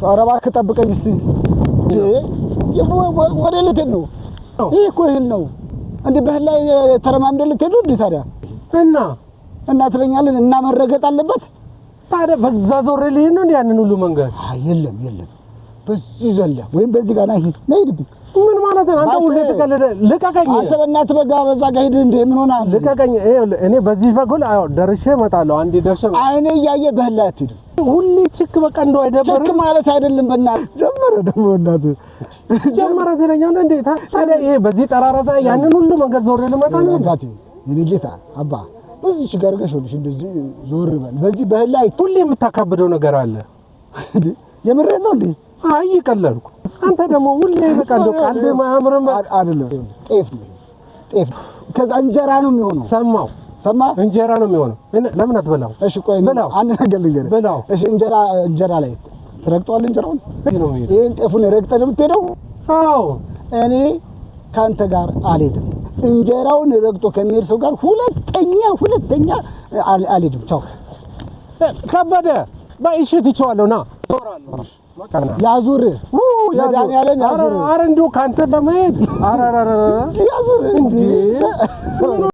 ኧረ እባክህ ጠብቀኝ እስቲ ወደ ልትሄድ ነው? ይሄ እኮ እህል ነው እንዴ በእህል ላይ ተረማምደህ ልትሄድ ነው እንዴ ታዲያ? እና ትለኛለህ እና መረገጥ አለበት ታዲያ በዛ ዞር ልሂድ ነው እንዴ ያንን ሁሉ መንገድ? የለም በዚህ ዘለ ወይም በዚህ ጋር ነይድብኝ ምን ማለት ነው? አንተ ሁሉ ተቀለደ ልቀቀኝ። አንተ በእናትህ በዛ ጋር ሂድ እንዴ ምን ሆነሃል? ልቀቀኝ። እኔ በዚህ በኩል ደርሼ እመጣለሁ። አንዴ ደርሼ አይኔ እያየ በእህል ላይ አትሄድም። ሁሌ ችክ በቃ እንደው አይደበርም። ችክ ማለት አይደለም በእናትህ ጀመረ ደግሞ በእናትህ ጀመረ ትለኛለህ እንዴ ታዲያ ይሄ በዚህ ጠራራዛ ያንን ሁሉ መንገድ ዞር ልመጣ ነው አባቴ የኔ ጌታ አባ በዚህ ሽጋርገሽ ወልሽ እንደዚህ ዞር በል በዚህ በእህል ላይ ሁሌ የምታካብደው ነገር አለ እንዴ የምሬን ነው እንዴ? አይ ይቀለልኩ አንተ ደግሞ ሁሌ በቃ እንደው ቀልብ ማያምርም አይደለም ጤፍ ከዛ እንጀራ ነው የሚሆነው ሰማ እንጀራ ነው የሚሆነው ለምን አትበላው? እሺ ቆይ አንድ ነገር ልንገርህ በላው እሺ እንጀራ ላይ ትረግጠዋል እንጀራውን ይሄን ጤፉን ረግጠህ ነው የምትሄደው? አዎ እኔ ካንተ ጋር አልሄድም እንጀራውን ረግጦ ከሚሄድ ሰው ጋር ሁለተኛ አልሄድም ቻው ከበደ ባይሽት ይቻላልና ዞራለሁ ያዙር መድኃኒዓለም ያዙር ኧረ እንደው ካንተ በመሄድ ኧረ ያዙር እንዴ